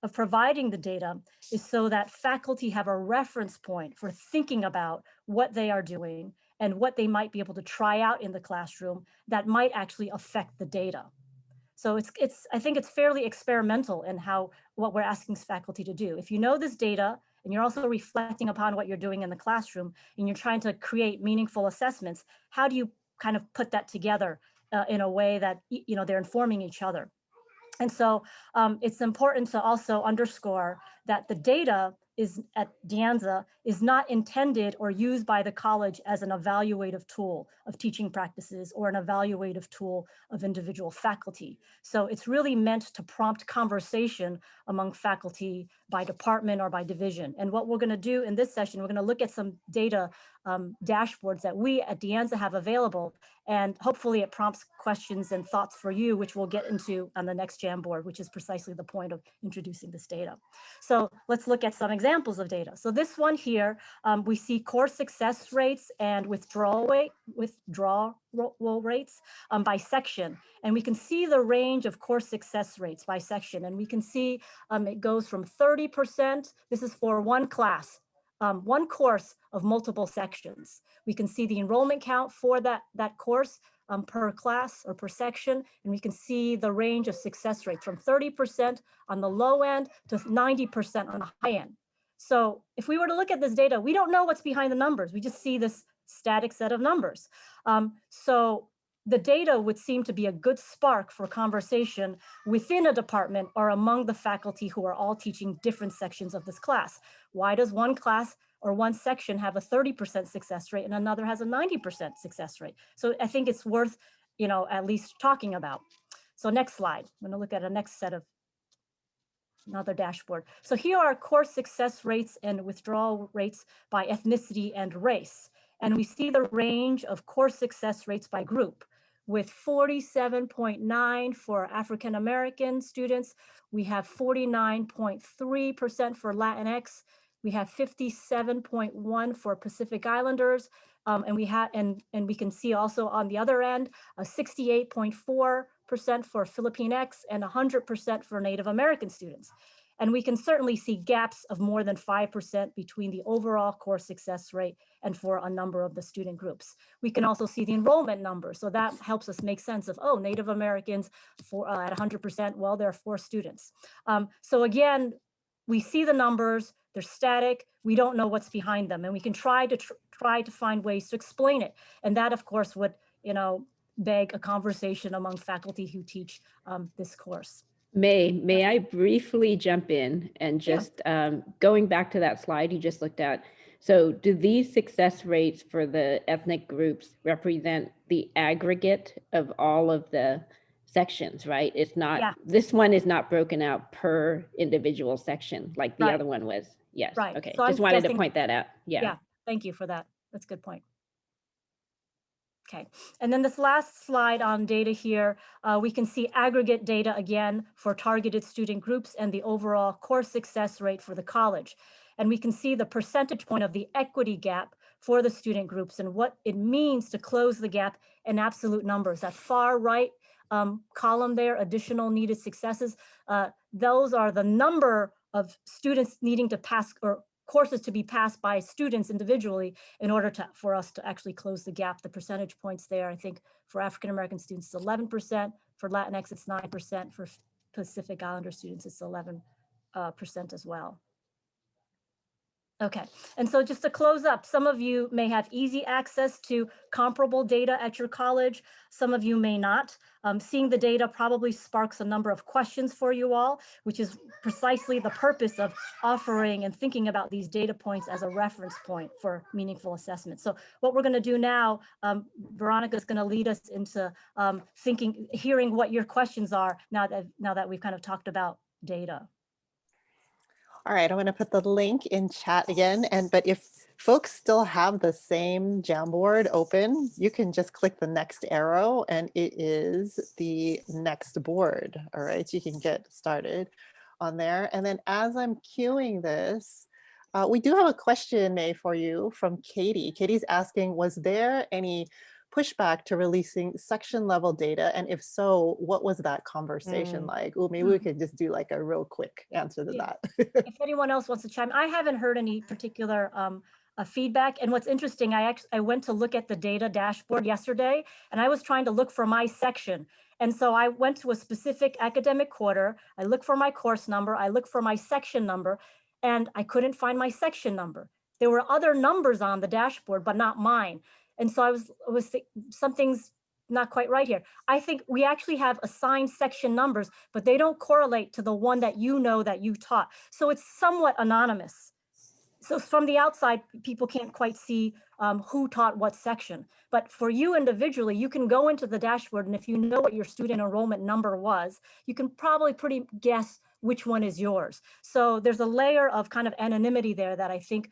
of providing the data is so that faculty have a reference point for thinking about what they are doing and what they might be able to try out in the classroom that might actually affect the data. So I think it's fairly experimental in what we're asking faculty to do. If you know this data and you're also reflecting upon what you're doing in the classroom and you're trying to create meaningful assessments, how do you kind of put that together in a way that they're informing each other? And so it's important to also underscore that the data at De Anza is not intended or used by the college as an evaluative tool of teaching practices or an evaluative tool of individual faculty. So it's really meant to prompt conversation among faculty by department or by division. And what we're going to do in this session, we're going to look at some data dashboards that we at De Anza have available, and hopefully it prompts questions and thoughts for you, which we'll get into on the next Jamboard, which is precisely the point of introducing this data. So let's look at some examples of data. So this one here, we see course success rates and withdrawal rates by section. And we can see the range of course success rates by section. And we can see it goes from 30%, this is for one class, one course of multiple sections. We can see the enrollment count for that course per class or per section, and we can see the range of success rates from 30% on the low end to 90% on the high end. So if we were to look at this data, we don't know what's behind the numbers. We just see this static set of numbers. So the data would seem to be a good spark for conversation within a department or among the faculty who are all teaching different sections of this class. Why does one class or one section have a 30% success rate and another has a 90% success rate? So I think it's worth, at least talking about. So next slide, I'm going to look at a next set of another dashboard. So here are course success rates and withdrawal rates by ethnicity and race. And we see the range of course success rates by group, with 47.9 for African American students. We have 49.3% for Latinx. We have 57.1 for Pacific Islanders. And we can see also on the other end, 68.4% for Filipinx and 100% for Native American students. And we can certainly see gaps of more than 5% between the overall course success rate and for a number of the student groups. We can also see the enrollment numbers. So that helps us make sense of, Native Americans at 100%, well, there are 4 students. So again, we see the numbers, they're static, we don't know what's behind them, and we can try to find ways to explain it. And that, of course, would, beg a conversation among faculty who teach this course. May I briefly jump in and just going back to that slide you just looked at. So do these success rates for the ethnic groups represent the aggregate of all of the sections, right? It's not, this one is not broken out per individual section like the other one was. Yes. Right. Okay. So just wanted to point that out. Yeah. Thank you for that. That's a good point. Okay, and then this last slide on data here, we can see aggregate data again for targeted student groups and the overall course success rate for the college. And we can see the percentage point of the equity gap for the student groups and what it means to close the gap in absolute numbers. That far right column there, additional needed successes, those are the number of students needing to pass, or courses to be passed by students individually in order for us to actually close the gap. The percentage points there, I think for African-American students, it's 11%, for Latinx, it's 9%, for Pacific Islander students, it's 11% as well. Okay, and so just to close up, some of you may have easy access to comparable data at your college. Some of you may not. Seeing the data probably sparks a number of questions for you all, which is precisely the purpose of offering and thinking about these data points as a reference point for meaningful assessment. So what we're going to do now, Veronica is going to lead us into hearing what your questions are now that we've kind of talked about data. All right, I'm going to put the link in chat again. But if folks still have the same Jamboard open, you can just click the next arrow and it is the next board. All right, so you can get started on there. And then as I'm queuing this, we do have a question, May, for you from Katie. Katie's asking, was there any pushback to releasing section level data? And if so, what was that conversation like? Oh, maybe we could just do like a real quick answer to that. If anyone else wants to chime, I haven't heard any particular feedback. And what's interesting, I went to look at the data dashboard yesterday, and I was trying to look for my section. And so I went to a specific academic quarter. I looked for my course number. I looked for my section number, and I couldn't find my section number. There were other numbers on the dashboard, but not mine. And so I was thinking something's not quite right here. I think we actually have assigned section numbers, but they don't correlate to the one that you know that you taught. So it's somewhat anonymous. So from the outside, people can't quite see who taught what section. But for you individually, you can go into the dashboard, and if you know what your student enrollment number was, you can probably pretty guess which one is yours. So there's a layer of kind of anonymity there that I think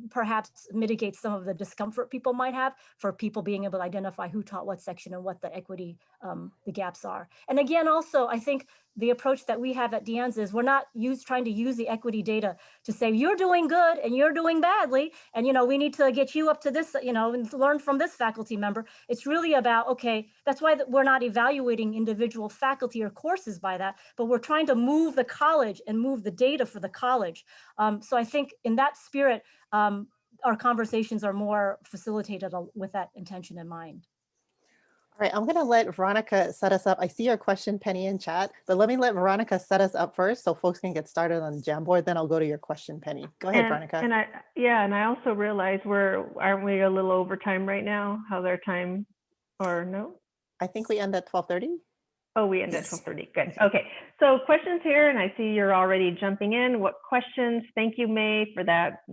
perhaps mitigates some of the discomfort people might have for people being able to identify who taught what section and what the equity, the gaps are. And again, also, I think the approach that we have at De Anza is we're not trying to use the equity data to say you're doing good and you're doing badly, and we need to get you up to this, and learn from this faculty member. It's really about, okay, that's why we're not evaluating individual faculty or courses by that, but we're trying to move the college and move the data for the college. So I think in that spirit, our conversations are more facilitated with that intention in mind. All right, I'm going to let Veronica set us up. I see your question, Penny, in chat, but let me let Veronica set us up first so folks can get started on Jamboard. Then I'll go to your question, Penny. Go ahead, Veronica. And I also realized aren't we a little over time right now? How's our time, or no? I think we end at 12:30. Oh, we end at 12:30. Good. Okay. So questions here, and I see you're already jumping in. What questions? Thank you, May, for that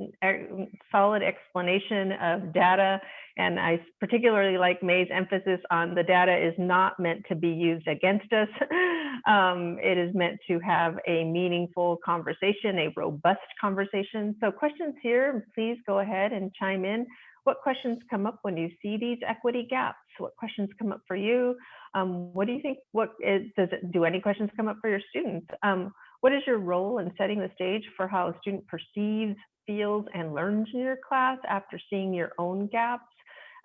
solid explanation of data. And I particularly like May's emphasis on the data is not meant to be used against us. It is meant to have a meaningful conversation, a robust conversation. So questions here, please go ahead and chime in. What questions come up when you see these equity gaps? What questions come up for you? What do you think? Do any questions come up for your students? What is your role in setting the stage for how a student perceives, feels, and learns in your class after seeing your own gaps?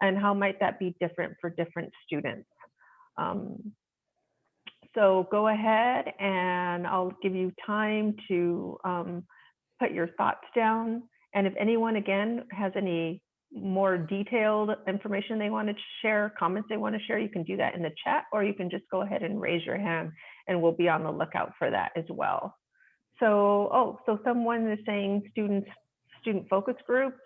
And how might that be different for different students? So go ahead, and I'll give you time to put your thoughts down. And if anyone, again, has any more detailed information they want to share, comments they want to share, you can do that in the chat, or you can just go ahead and raise your hand, and we'll be on the lookout for that as well. So, so someone is saying student focus groups,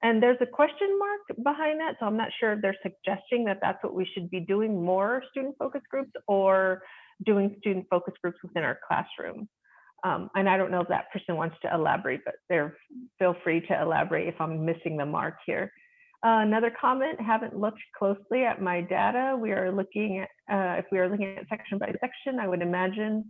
and there's a question mark behind that. So I'm not sure if they're suggesting that that's what we should be doing, more student focus groups, or doing student focus groups within our classroom. And I don't know if that person wants to elaborate, but feel free to elaborate if I'm missing the mark here. Another comment, haven't looked closely at my data. We are looking at, if we are looking at section by section, I would imagine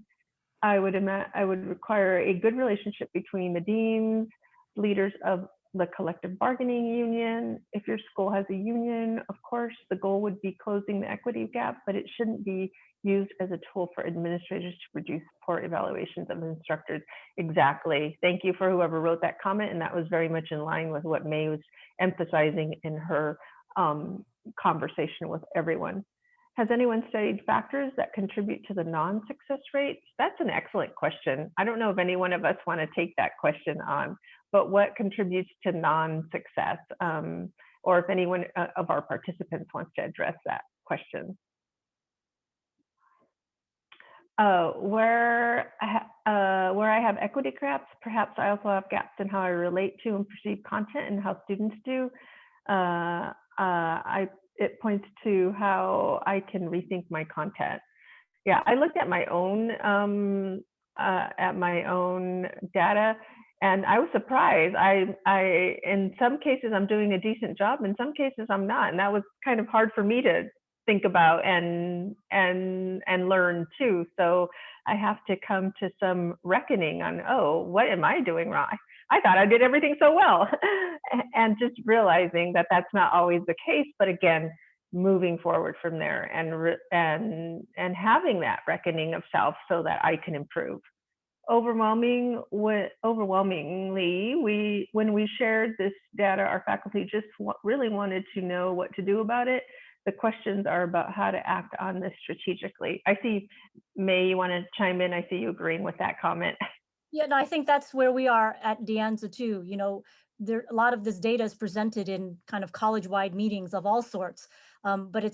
I would require a good relationship between the deans, leaders of the collective bargaining union. If your school has a union, of course, the goal would be closing the equity gap, but it shouldn't be used as a tool for administrators to produce poor evaluations of instructors. Exactly. Thank you for whoever wrote that comment, and that was very much in line with what May was emphasizing in her conversation with everyone. Has anyone studied factors that contribute to the non-success rates? That's an excellent question. I don't know if any one of us want to take that question on, but what contributes to non-success? Or if anyone of our participants wants to address that question. Where I have equity gaps, perhaps I also have gaps in how I relate to and perceive content and how students do. It points to how I can rethink my content. Yeah, I looked at my own data, and I was surprised. I in some cases I'm doing a decent job, in some cases I'm not, and that was kind of hard for me to think about and learn too. So I have to come to some reckoning on, oh, what am I doing wrong? I thought I did everything so well. And just realizing that that's not always the case, but again, moving forward from there and having that reckoning of self so that I can improve. Overwhelmingly, when we shared this data, our faculty just really wanted to know what to do about it. The questions are about how to act on this strategically. I see, May, you want to chime in? I see you agreeing with that comment. Yeah, no, I think that's where we are at De Anza too. You know, a lot of this data is presented in kind of college-wide meetings of all sorts, but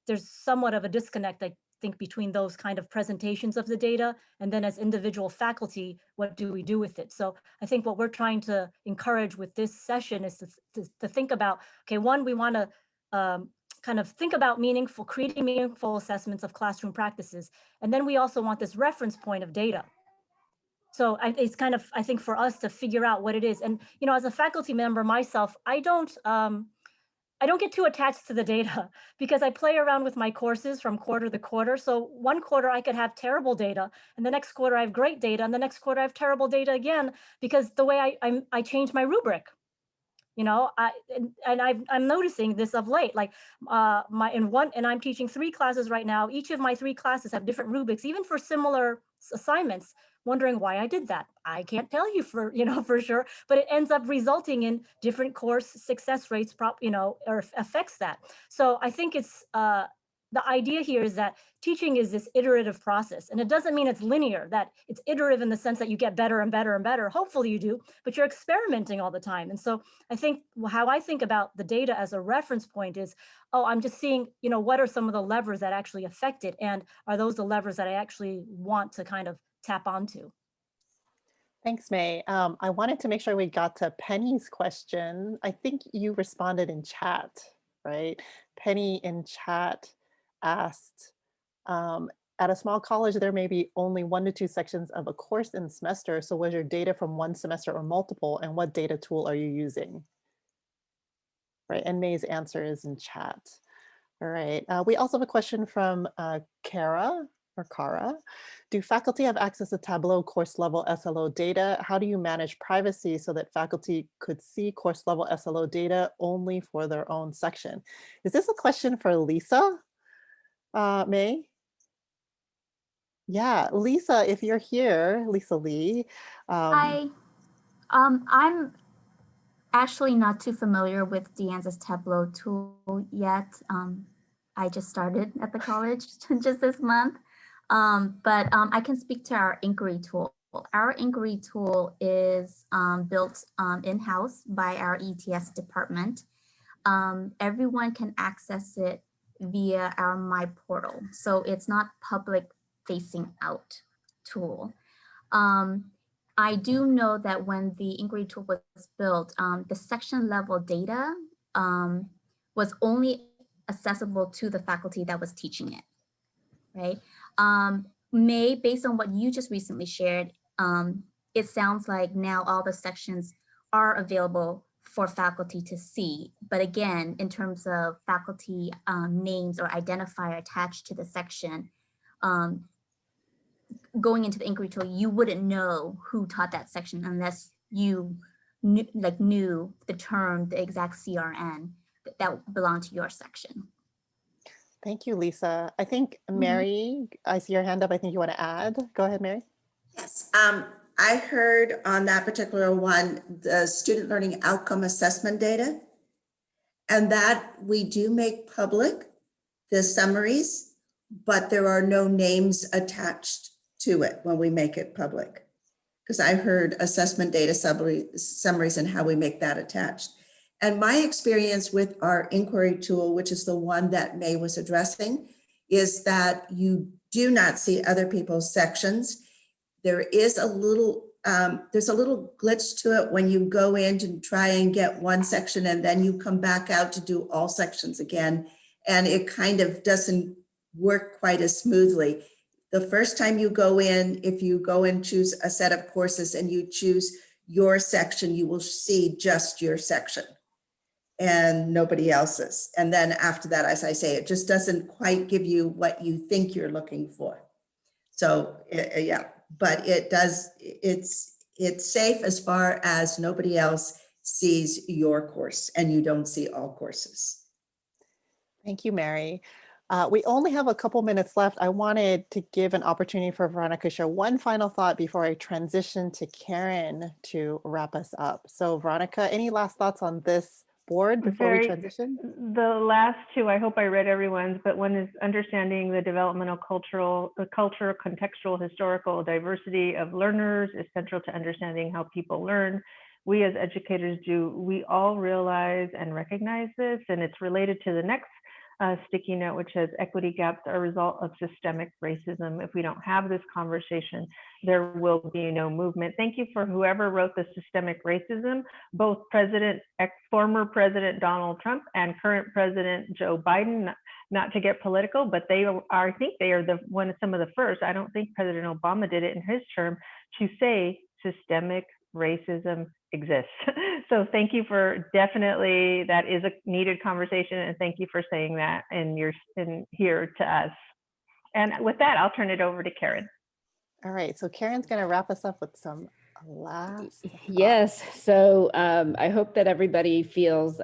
there's somewhat of a disconnect, I think, between those kind of presentations of the data and then as individual faculty, what do we do with it? So I think what we're trying to encourage with this session is to think about, okay, one, we want to kind of think about creating meaningful assessments of classroom practices, and then we also want this reference point of data. So it's kind of, I think, for us to figure out what it is. And, you know, as a faculty member myself, I don't get too attached to the data because I play around with my courses from quarter to quarter. So one quarter I could have terrible data, and the next quarter I have great data, and the next quarter I have terrible data again, because the way I change my rubric. You know, I'm noticing this of late, like and I'm teaching 3 classes right now. Each of my 3 classes have different rubrics, even for similar assignments, wondering why I did that. I can't tell you for sure, but it ends up resulting in different course success rates, or affects that. So I think it's, the idea here is that teaching is this iterative process, and it doesn't mean it's linear, that it's iterative in the sense that you get better and better and better. Hopefully you do, but you're experimenting all the time. And so I think how I think about the data as a reference point is, oh, I'm just seeing, what are some of the levers that actually affect it? And are those the levers that I actually want to kind of tap onto? Thanks, May. I wanted to make sure we got to Penny's question. I think you responded in chat, right? Penny in chat asked, at a small college, there may be only 1 to 2 sections of a course in the semester. So was your data from one semester or multiple, and what data tool are you using? Right, and May's answer is in chat. All right, we also have a question from Kara. Do faculty have access to Tableau course level SLO data? How do you manage privacy so that faculty could see course level SLO data only for their own section? Is this a question for Lisa? May? Yeah, Lisa, if you're here, Lisa Lee. Hi, I'm actually not too familiar with De Anza's Tableau tool yet. I just started at the college just this month, but I can speak to our inquiry tool. Our inquiry tool is built in-house by our ETS department. Everyone can access it via our My Portal, so it's not public facing out tool. I do know that when the inquiry tool was built, the section level data was only accessible to the faculty that was teaching it, right? May, based on what you just recently shared, it sounds like now all the sections are available for faculty to see. But again, in terms of faculty names or identifier attached to the section, going into the inquiry tool, you wouldn't know who taught that section unless you knew the term, the exact CRN that belonged to your section. Thank you, Lisa. I think Mary, I see your hand up. I think you want to add. Go ahead, Mary. Yes, I heard on that particular one, the student learning outcome assessment data, and that we do make public the summaries, but there are no names attached to it when we make it public. Because I heard assessment data summaries and how we make that attached. And my experience with our inquiry tool, which is the one that May was addressing, is that you do not see other people's sections. There is a little, there's a little glitch to it when you go in to try and get one section and then you come back out to do all sections again. And it kind of doesn't work quite as smoothly. The first time you go in, if you go and choose a set of courses and you choose your section, you will see just your section and nobody else's. And then after that, as I say, it just doesn't quite give you what you think you're looking for. So yeah, but it does, it's safe as far as nobody else sees your course and you don't see all courses. Thank you, Mary. We only have a couple minutes left. I wanted to give an opportunity for Veronica to share one final thought before I transition to Karen to wrap us up. So Veronica, any last thoughts on this board before we transition? The last two, I hope I read everyone's, but one is understanding the developmental cultural, contextual, historical diversity of learners is central to understanding how people learn. We as educators we all realize and recognize this, and it's related to the next sticky note, which says equity gaps are a result of systemic racism. If we don't have this conversation, there will be no movement. Thank you for whoever wrote the systemic racism, both former President Donald Trump and current President Joe Biden, not to get political, but they are, I think they are some of the first. I don't think President Obama did it in his term to say systemic racism exists. So thank you for definitely, that is a needed conversation, and thank you for saying that in here to us. And with that, I'll turn it over to Karen. All right, so Karen's going to wrap us up with some last thoughts. Yes, so I hope that everybody feels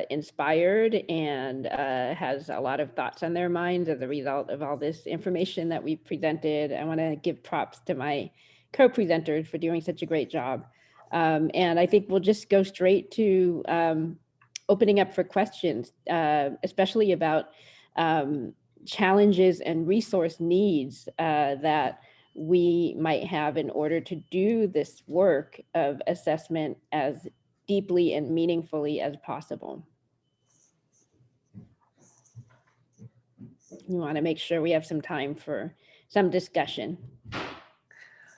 inspired and has a lot of thoughts on their minds as a result of all this information that we've presented. I want to give props to my co-presenters for doing such a great job. And I think we'll just go straight to opening up for questions, especially about challenges and resource needs that we might have in order to do this work of assessment as deeply and meaningfully as possible. You want to make sure we have some time for some discussion.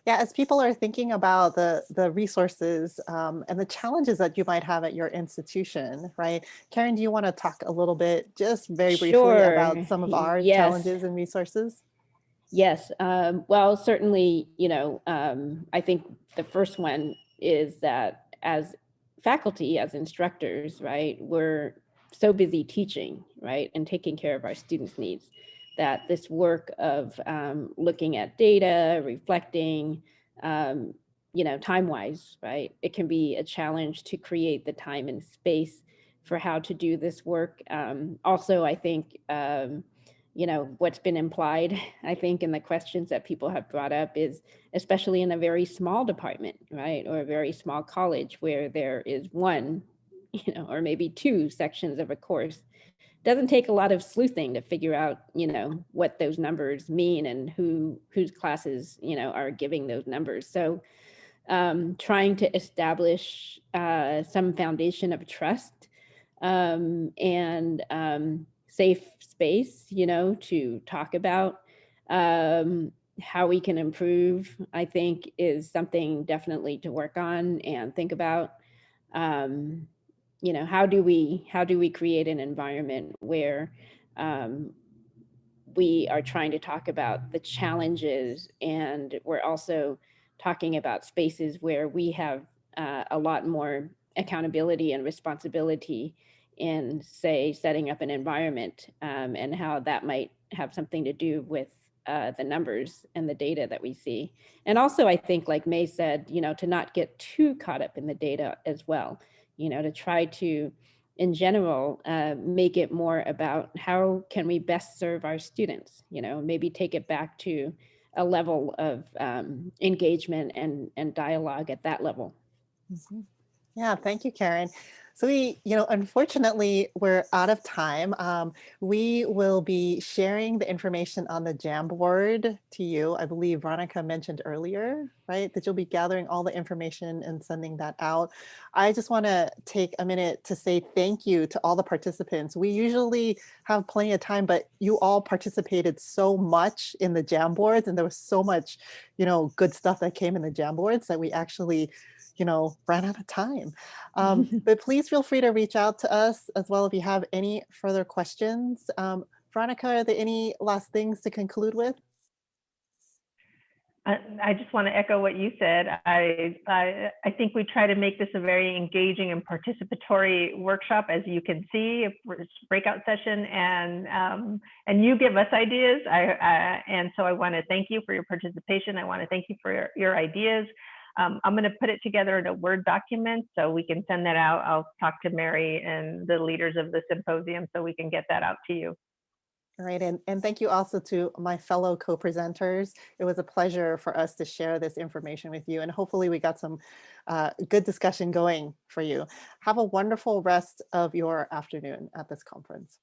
Yeah, as people are thinking about the resources and the challenges that you might have at your institution, right? Karen, do you want to talk a little bit, just very briefly, about some of our challenges and resources? Yes, well, certainly, I think the first one is that as faculty, as instructors, right, we're so busy teaching, right, and taking care of our students' needs, that this work of looking at data, reflecting, time-wise, right, it can be a challenge to create the time and space for how to do this work. Also, I think, what's been implied, I think, in the questions that people have brought up is, especially in a very small department, right, or a very small college where there is one, or maybe two sections of a course, doesn't take a lot of sleuthing to figure out, what those numbers mean and whose classes, are giving those numbers. So trying to establish some foundation of trust and safe space, to talk about how we can improve, I think, is something definitely to work on and think about. How do we create an environment where we are trying to talk about the challenges, and we're also talking about spaces where we have a lot more accountability and responsibility in, say, setting up an environment, and how that might have something to do with the numbers and the data that we see. And also, I think, like May said, to not get too caught up in the data as well, to try to, in general, make it more about how can we best serve our students, maybe take it back to a level of engagement and dialogue at that level. Mhm. Yeah, thank you, Karen. So unfortunately, we're out of time. We will be sharing the information on the Jamboard to you. I believe Veronica mentioned earlier, right, that you'll be gathering all the information and sending that out. I just want to take a minute to say thank you to all the participants. We usually have plenty of time, but you all participated so much in the Jamboards, and there was so much, good stuff that came in the Jamboards that we actually ran out of time. But please feel free to reach out to us as well if you have any further questions. Veronica, are there any last things to conclude with? I just want to echo what you said. I think we try to make this a very engaging and participatory workshop, as you can see, a breakout session, and you give us ideas. And so I want to thank you for your participation. I want to thank you for your ideas. I'm going to put it together in a Word document so we can send that out. I'll talk to Mary and the leaders of the symposium so we can get that out to you. All right, and thank you also to my fellow co-presenters. It was a pleasure for us to share this information with you, and hopefully we got some good discussion going for you. Have a wonderful rest of your afternoon at this conference.